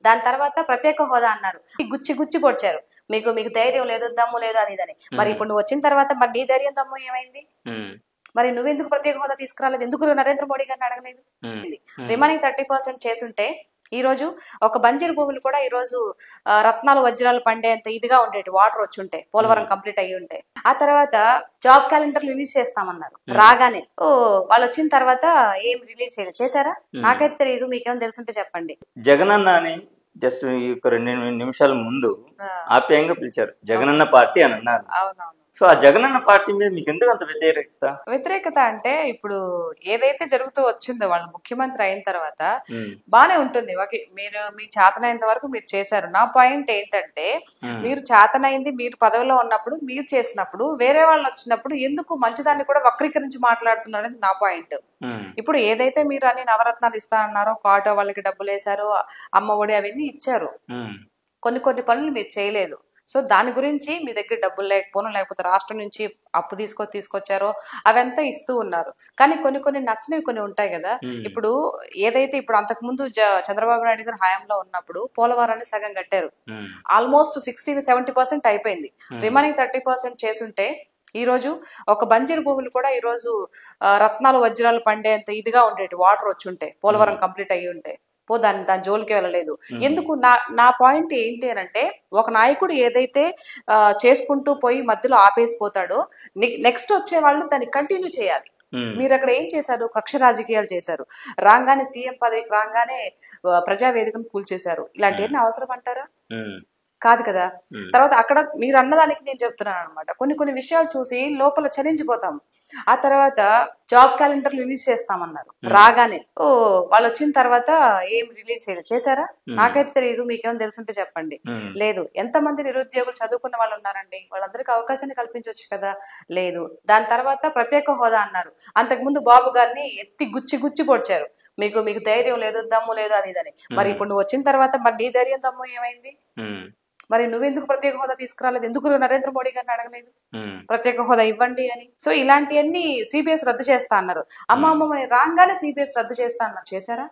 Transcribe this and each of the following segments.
దాని తర్వాత ప్రత్యేక హోదా అన్నారు, గుచ్చి గుచ్చి పొడిచారు. మీకు మీకు ధైర్యం లేదు, దమ్ము లేదు అది ఇదని. మరి ఇప్పుడు నువ్వు వచ్చిన తర్వాత మరి నీ ధైర్యం దమ్ము ఏమైంది? మరి నువ్వెందుకు ప్రత్యేక హోదా తీసుకురాలేదు? ఎందుకు నరేంద్ర మోడీ గారిని అడగలేదు? రిమైనింగ్ 30% చేసుంటే ఈ రోజు ఒక బంజరు భూములు కూడా ఈ రోజు రత్నాలు వజ్రాలు పండేంత ఇదిగా ఉండేటి, వాటర్ వచ్చి ఉంటే, పోలవరం కంప్లీట్ అయ్యి ఉంటే. ఆ తర్వాత జాబ్ క్యాలెండర్ రిలీజ్ చేస్తామన్నారు. రాగానే వాళ్ళు వచ్చిన తర్వాత ఏం రిలీజ్ చేశారా? నాకైతే తెలియదు, మీకేమో తెలుసుంటే చెప్పండి. జగనన్న అని జస్ట్ ఒక 2 నిమిషాల ముందు ఆప్యాయంగా పిలిచారు, జగనన్న పార్టీ అని అన్నారు. అవునవును. సో ఆ జగనన్న పార్టీ మీద మీకు ఎందుకు అంత వ్యతిరేకత అంటే ఇప్పుడు ఏదైతే జరుగుతూ వచ్చిందో వాళ్ళు ముఖ్యమంత్రి అయిన తర్వాత బానే ఉంటుంది. ఓకే, మీరు మీ చేతనైనంత వరకు మీరు చేశారు. నా పాయింట్ ఏంటంటే, మీరు చేతనైంది మీరు పదవిలో ఉన్నప్పుడు మీరు చేసినప్పుడు వేరే వాళ్ళు వచ్చినప్పుడు ఎందుకు మంచిదాన్ని కూడా వక్రీకరించి మాట్లాడుతున్నారు అనేది నా పాయింట్. ఇప్పుడు ఏదైతే మీరు అన్ని నవరత్నాలు ఇస్తానన్నారో, ఆటో వాళ్ళకి డబ్బులు వేశారు, అమ్మ ఒడి అవన్నీ ఇచ్చారు, కొన్ని పనులు మీరు చేయలేదు. సో దాని గురించి మీ దగ్గర డబ్బులు లేకపోను, లేకపోతే రాష్ట్రం నుంచి అప్పు తీసుకొచ్చారో అవంతా ఇస్తూ ఉన్నారు. కానీ కొన్ని నచ్చినవి కొన్ని ఉంటాయి కదా. ఇప్పుడు ఏదైతే ఇప్పుడు అంతకుముందు చంద్రబాబు నాయుడు గారు హయాంలో ఉన్నప్పుడు పోలవరాన్ని సగం కట్టారు, ఆల్మోస్ట్ 60-70% అయిపోయింది. రిమైనింగ్ 30% చేసుంటే ఈ రోజు ఒక బంజరు భూములు కూడా ఈ రోజు రత్నాలు వజ్రాలు పండేంత ఇదిగా ఉండేటి, వాటర్ వచ్చి ఉంటే, పోలవరం కంప్లీట్ అయ్యి ఉంటే. దాని జోలికి వెళ్ళలేదు. ఎందుకు? నా పాయింట్ ఏంటి అని అంటే, ఒక నాయకుడు ఏదైతే చేసుకుంటూ పోయి మధ్యలో ఆపేసిపోతాడో నెక్స్ట్ వచ్చే వాళ్ళు దాన్ని కంటిన్యూ చేయాలి. మీరు అక్కడ ఏం చేశారు? కక్ష రాజకీయాలు చేశారు. రాగానే సీఎం పదవికి రాగానే ప్రజావేదికను కూల్చేశారు. ఇలాంటివన్నీ అవసరం అంటారా? కాదు కదా. తర్వాత అక్కడ మీరు అన్నదానికి నేను చెప్తున్నాను అనమాట, కొన్ని విషయాలు చూసి లోపల చలించిపోతాం. ఆ తర్వాత జాబ్ క్యాలెండర్ రిలీజ్ చేస్తామన్నారు. రాగానే వాళ్ళు వచ్చిన తర్వాత ఏం రిలీజ్ చేశారా? నాకైతే తెలియదు, మీకేమో తెలుసుంటే చెప్పండి. లేదు. ఎంతమంది నిరుద్యోగులు చదువుకున్న వాళ్ళు ఉన్నారండి? వాళ్ళందరికీ అవకాశాన్ని కల్పించవచ్చు కదా. లేదు. దాని తర్వాత ప్రత్యేక హోదా అన్నారు. అంతకుముందు బాబు గారిని ఎత్తి గుచ్చి పొడిచారు, మీకు ధైర్యం లేదు, దమ్ము లేదు అది ఇదని. మరి ఇప్పుడు నువ్వు వచ్చిన తర్వాత మరి నీ ధైర్యం దమ్ము ఏమైంది? మరి నువ్వెందుకు ప్రత్యేక హోదా తీసుకురాలేదు? ఎందుకు నరేంద్ర మోడీ గారిని అడగలేదు ప్రత్యేక హోదా ఇవ్వండి అని? సో ఇలాంటివన్నీ సిబిఎస్ రద్దు చేస్తా అన్నారు. అమ్మని రాగానే సిబిఎస్ రద్దు చేస్తా అన్నారు. చేశారా?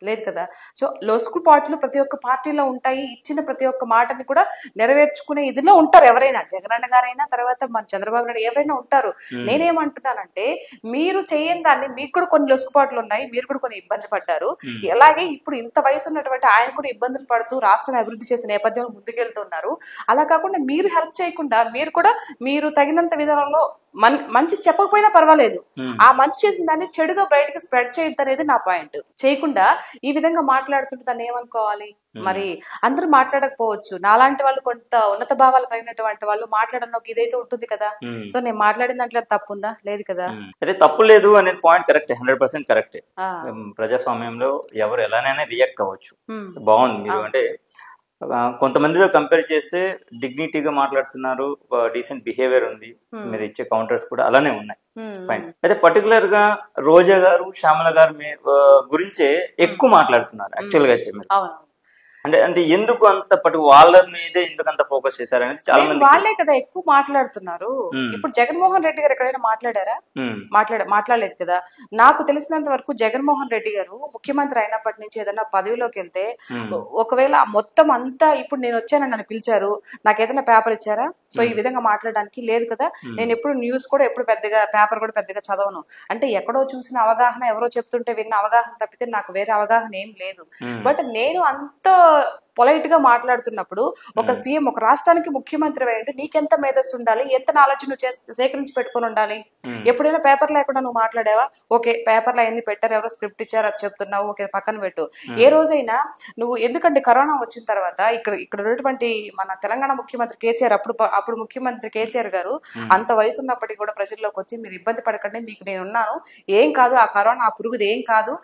లేదు కదా. సో లొసుగు పార్టీలు ప్రతి ఒక్క పార్టీలో ఉంటాయి. ఇచ్చిన ప్రతి ఒక్క మాటని కూడా నెరవేర్చుకునే ఇదిలో ఉంటారు ఎవరైనా. జగనన్న గారైనా, తర్వాత మన చంద్రబాబు నాయుడు ఎవరైనా ఉంటారు. నేనేమంటున్నానంటే, మీరు చేయని దాన్ని మీకు కూడా కొన్ని లొసుగుపాట్లు ఉన్నాయి, మీరు కూడా కొన్ని ఇబ్బంది పడ్డారు. అలాగే ఇప్పుడు ఇంత వయసు ఉన్నటువంటి ఆయన కూడా ఇబ్బందులు పడుతూ రాష్ట్రాన్ని అభివృద్ధి చేసే నేపథ్యంలో ముందుకెళ్తున్నారు. అలా కాకుండా మీరు హెల్ప్ చేయకుండా మీరు తగినంత విధానంలో మంచి చెప్పకపోయినా పర్వాలేదు, ఆ మంచి చేసిన దాన్ని చెడుగా బయటకు స్ప్రెడ్ చేయొద్దు అనేది నా పాయింట్. చేయకుండా ఈ విధంగా మాట్లాడుతుంటే దాన్ని ఏమనుకోవాలి? మరి అందరూ మాట్లాడకపోవచ్చు, నాలాంటి వాళ్ళు కొంత ఉన్నత భావాలు కలిగినటువంటి వాళ్ళు మాట్లాడడం ఒక ఇదైతే ఉంటుంది కదా. సో నేను మాట్లాడిన దాంట్లో తప్పుందా? లేదు కదా. అదే తప్పు లేదు అనే పాయింట్ కరెక్ట్, 100% కరెక్ట్. ప్రజాస్వామ్యంలో ఎవరు ఎలానైనా రియాక్ట్ అవ్వచ్చు. బాగుంది. మీరు అంటే కొంతమందితో కంపేర్ చేస్తే డిగ్నిటీగా మాట్లాడుతున్నారు, డీసెంట్ బిహేవియర్ ఉంది, మీరు ఇచ్చే కౌంటర్స్ కూడా అలానే ఉన్నాయి. ఫైన్. అయితే పర్టికులర్ గా రోజా గారు, శ్యామల గారు గురించే ఎక్కువ మాట్లాడుతున్నారు యాక్చువల్ గా అయితే. అంటే ఎందుకు అంత వాళ్ళ మీదే ఎందుకు అంత ఫోకస్ చేశారు అనేది చాలా మంది. వాళ్ళే కదా ఎక్కువ మాట్లాడుతున్నారు. ఇప్పుడు జగన్మోహన్ రెడ్డి గారు ఎక్కడైనా మాట్లాడారా? మాట్లాడలేదు కదా. నాకు తెలిసినంత వరకు జగన్మోహన్ రెడ్డి గారు ముఖ్యమంత్రి అయినప్పటి నుంచి ఏదైనా పదవిలోకి వెళ్తే, ఒకవేళ మొత్తం అంతా ఇప్పుడు నేను వచ్చానని నన్ను పిలిచారు, నాకు ఏదైనా పేపర్ ఇచ్చారా? సో ఈ విధంగా మాట్లాడడానికి లేదు కదా. నేను ఎప్పుడు న్యూస్ కూడా ఎప్పుడు పెద్దగా పేపర్ కూడా పెద్దగా చదవను. అంటే ఎక్కడో చూసిన అవగాహన, ఎవరో చెప్తుంటే విన్న అవగాహన తప్పితే నాకు వేరే అవగాహన ఏం లేదు. బట్ నేను అంత పొలైట్ గా మాట్లాడుతున్నప్పుడు ఒక సీఎం, ఒక రాష్ట్రానికి ముఖ్యమంత్రి అయ్యండి, నీకెంత మేధస్సు ఉండాలి, ఎంత నాలెడ్జ్ నువ్వు సేకరించి పెట్టుకుని ఉండాలి. ఎప్పుడైనా పేపర్ లేకుండా నువ్వు మాట్లాడావా? ఓకే, పేపర్లో ఎన్ని పెట్టారు, ఎవరో స్క్రిప్ట్ ఇచ్చారు అది చెప్తున్నావు, ఓకే పక్కన పెట్టు. ఏ రోజైనా నువ్వు, ఎందుకంటే కరోనా వచ్చిన తర్వాత ఇక్కడ ఉన్నటువంటి మన తెలంగాణ ముఖ్యమంత్రి కేసీఆర్, అప్పుడు ముఖ్యమంత్రి కేసీఆర్ గారు అంత వయసు ఉన్నప్పటికీ కూడా ప్రజల్లోకి వచ్చి, మీరు ఇబ్బంది పడకండి, మీకు నేనున్నాను, ఏం కాదు, ఆ కరోనా ఆ పురుగుది ఏం కాదు,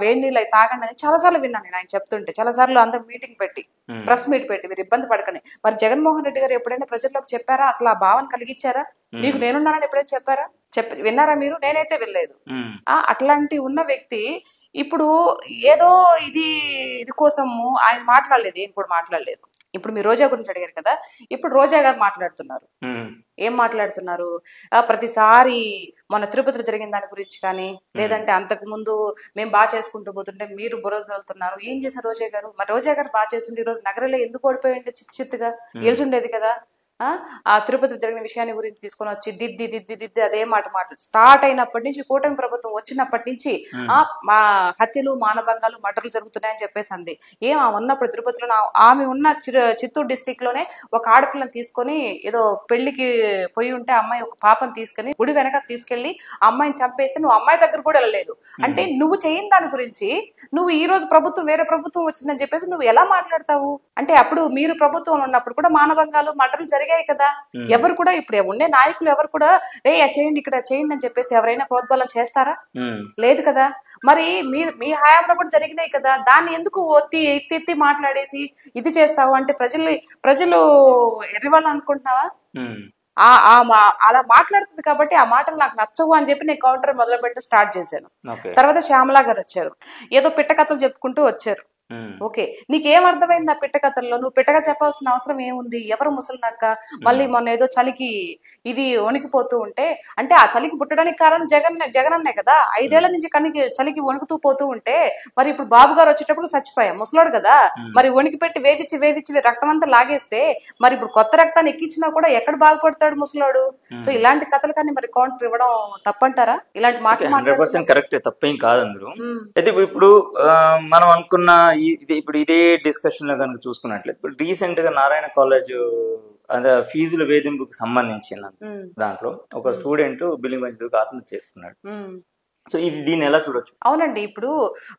వేడి నీళ్ళు అవి తాగండి అని చాలాసార్లు విన్నాను నేను ఆయన చెప్తుంటే. చాలాసార్లు అందరూ మీటింగ్ పెట్టి, ప్రెస్ మీట్ పెట్టి, మీరు ఇబ్బంది పడకని. మరి జగన్మోహన్ రెడ్డి గారు ఎప్పుడైనా ప్రజల్లోకి చెప్పారా? అసలు ఆ భావన కలిగించారా? మీకు నేనున్నానని ఎప్పుడైనా చెప్పారా? విన్నారా మీరు? నేనైతే వెళ్ళలేదు. అట్లాంటి ఉన్న వ్యక్తి ఇప్పుడు ఏదో ఇది కోసము ఆయన మాట్లాడలేదు, ఏం కూడా మాట్లాడలేదు. ఇప్పుడు మీరు రోజా గురించి అడిగారు కదా, ఇప్పుడు రోజా గారు మాట్లాడుతున్నారు. ఏం మాట్లాడుతున్నారు? ప్రతిసారి మన తిరుపతిలో జరిగిన దాని గురించి కానీ, లేదంటే అంతకు ముందు మేము బాగా చేసుకుంటూ పోతుంటే మీరు బురద చల్లుతున్నారు. ఏం చేశారు రోజా గారు? మరి రోజా గారు బాగా చేస్తుంటే ఈ రోజు నగరంలో ఎందుకు ఓడిపోయింది? చిత్తుగా గెలిచుండేది కదా. ఆ తిరుపతి జరిగిన విషయాన్ని గురించి తీసుకొని వచ్చి దిద్ది దిద్ది దిద్ది అదే మాటలు స్టార్ట్ అయినప్పటి నుంచి, కూటమి ప్రభుత్వం వచ్చినప్పటి నుంచి మా హత్యలు, మానభంగాలు, మర్డర్లు జరుగుతున్నాయని చెప్పేసి అంది. ఉన్నప్పుడు తిరుపతిలో ఆమె ఉన్న చిత్తూరు డిస్టిక్ లోనే ఒక ఆడపిల్లని తీసుకొని ఏదో పెళ్లికి పోయి ఉంటే అమ్మాయి ఒక పాపను తీసుకుని గుడి వెనక తీసుకెళ్లి అమ్మాయిని చంపేస్తే నువ్వు అమ్మాయి దగ్గర కూడా వెళ్ళలేదు. అంటే నువ్వు చేయని దాని గురించి నువ్వు ఈ రోజు ప్రభుత్వం వేరే ప్రభుత్వం వచ్చిందని చెప్పేసి నువ్వు ఎలా మాట్లాడతావు? అంటే అప్పుడు మీరు ప్రభుత్వంలో ఉన్నప్పుడు కూడా మానభంగాలు, మర్డర్లు జరిగాయి కదా. ఎవరు కూడా ఇప్పుడు ఉండే నాయకులు ఎవరు కూడా రే చేయండి ఇక్కడ చేయండి అని చెప్పేసి ఎవరైనా ప్రోద్బలం చేస్తారా? లేదు కదా. మరి మీ హయాంలో కూడా జరిగినాయి కదా. దాన్ని ఎందుకు ఎత్తి మాట్లాడేసి ఇది చేస్తావు? అంటే ప్రజలు ఎర్రివాళ్ళు అనుకుంటున్నావా? అలా మాట్లాడుతుంది కాబట్టి ఆ మాటలు నాకు నచ్చవు అని చెప్పి నేను కౌంటర్ మొదలు పెట్టి స్టార్ట్ చేశాను. తర్వాత శ్యామలా గారు వచ్చారు, ఏదో పిట్ట కథలు చెప్పుకుంటూ వచ్చారు. ఓకే, నీకేం అర్థమైంది ఆ పిట్ట కథల్లో? నువ్వు పిట్టగా చెప్పాల్సిన అవసరం ఏముంది? ఎవరు ముసలినక్క? మళ్ళీ మొన్న ఏదో చలికి ఇది వణికిపోతూ ఉంటే, అంటే ఆ చలికి పుట్టడానికి కారణం జగన్ అన్నే కదా. 5 ఏళ్ల నుంచి చలికి వణుకుతూ పోతూ ఉంటే, మరి ఇప్పుడు బాబు గారు వచ్చేటప్పుడు చచ్చిపోయా, ముసలాడు కదా. మరి వణికి పెట్టి వేధించి రక్తం అంతా లాగేస్తే మరి ఇప్పుడు కొత్త రక్తాన్ని ఎక్కించినా కూడా ఎక్కడ బాగుపడతాడు ముసలాడు? సో ఇలాంటి కథలు కానీ మరి కౌంటర్ ఇవ్వడం తప్పంటారా? ఇలాంటి మాటలు 100% కరెక్ట్, తప్పేం కాదు అందులో. అయితే ఇప్పుడు మనం అనుకున్న ఇప్పుడు ఇదే డిస్కషన్ లో కనుక చూసుకున్నట్లయితే, ఇప్పుడు రీసెంట్ గా నారాయణ కాలేజ్ అదే ఫీజుల వేధింపుకు సంబంధించిన దాంట్లో ఒక స్టూడెంట్ బిల్లింగ్ మధ్య ఆత్మహత్య చేసుకున్నాడు. సో దీన్ని ఎలా చూడొచ్చు? అవునండి, ఇప్పుడు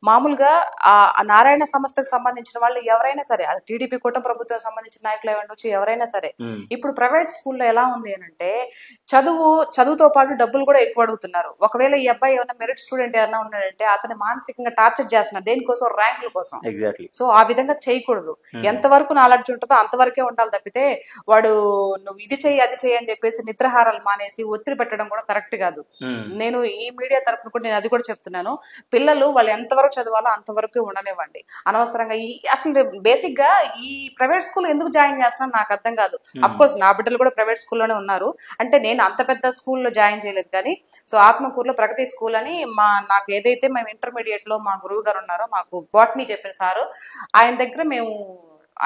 మామూలుగా ఆ నారాయణ సంస్థకు సంబంధించిన వాళ్ళు ఎవరైనా సరే, అది టీడీపీ కూటమి ప్రభుత్వం సంబంధించిన నాయకులు ఉండొచ్చు, ఎవరైనా సరే, ఇప్పుడు ప్రైవేట్ స్కూల్లో ఎలా ఉంది అని అంటే చదువుతో పాటు డబ్బులు కూడా ఎక్కువ అడుగుతున్నారు. ఒకవేళ ఈ అబ్బాయి ఏమైనా మెరిట్ స్టూడెంట్ ఏమైనా ఉన్నాడంటే అతని మానసికంగా టార్చర్ చేస్తున్నారు, దేనికోసం? ర్యాంకుల కోసం. ఎగ్జాక్ట్లీ. సో ఆ విధంగా చేయకూడదు. ఎంతవరకు నాలెడ్జ్ ఉంటుందో అంతవరకే ఉండాలి తప్పితే వాడు నువ్వు ఇది చెయ్యి అది చెయ్యి అని చెప్పేసి నిద్రాహారాలు మానేసి ఒత్తిడి పెట్టడం కూడా కరెక్ట్ కాదు. నేను ఈ మీడియా తరఫున నేను అది కూడా చెప్తున్నాను, పిల్లలు వాళ్ళు ఎంతవరకు చదవాలో అంతవరకు ఉండనివ్వండి. అనవసరంగా అసలు బేసిక్ గా ఈ ప్రైవేట్ స్కూల్ ఎందుకు జాయిన్ చేస్తున్నాను నాకు అర్థం కాదు. అఫ్ కోర్స్ నా బిడ్డలు కూడా ప్రైవేట్ స్కూల్లోనే ఉన్నారు. అంటే నేను అంత పెద్ద స్కూల్లో జాయిన్ చేయలేదు కానీ, సో ఆత్మకూరులో ప్రగతి స్కూల్ అని నాకు ఏదైతే మేము ఇంటర్మీడియట్ లో మా గురువు గారు ఉన్నారో, మాకు బాటనీ చెప్పిన సారు, ఆయన దగ్గర మేము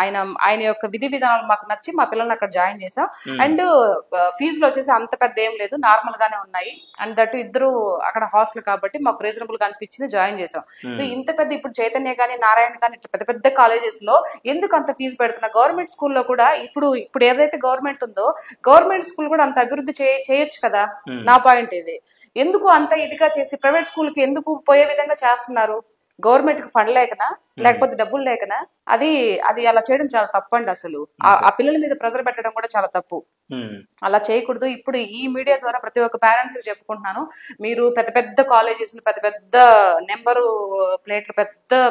ఆయన యొక్క విధి విధానాలు మాకు నచ్చి మా పిల్లల్ని అక్కడ జాయిన్ చేసాం. అండ్ ఫీజులు వచ్చేసి అంత పెద్ద ఏం లేదు, నార్మల్ గానే ఉన్నాయి. అండ్ దట్ ఇద్దరు అక్కడ హాస్టల్ కాబట్టి మాకు రీజనబుల్ గా అనిపించింది, జాయిన్ చేసాం. సో ఇంత పెద్ద ఇప్పుడు చైతన్య కానీ నారాయణ కానీ పెద్ద పెద్ద కాలేజెస్ లో ఎందుకు అంత ఫీజు పెడుతున్నా? గవర్నమెంట్ స్కూల్లో కూడా ఇప్పుడు ఏదైతే గవర్నమెంట్ ఉందో గవర్నమెంట్ స్కూల్ కూడా అంత అభివృద్ధి చేయొచ్చు కదా. నా పాయింట్ ఇది. ఎందుకు అంత ఇదిగా చేసి ప్రైవేట్ స్కూల్ కి ఎందుకు పోయే విధంగా చేస్తున్నారు? గవర్నమెంట్ కి ఫండ్ లేకనా, లేకపోతే డబ్బులు లేకనా? అది అలా చేయడం చాలా తప్పండి. అసలు ఆ పిల్లల మీద ప్రెజర్ పెట్టడం కూడా చాలా తప్పు. అలా చేయకూడదు. ఇప్పుడు ఈ మీడియా ద్వారా ప్రతి ఒక్క పేరెంట్స్ కి చెప్పుకుంటున్నాను, మీరు పెద్ద పెద్ద కాలేజెస్, పెద్ద పెద్ద నెంబరు ప్లేట్లు, పెద్ద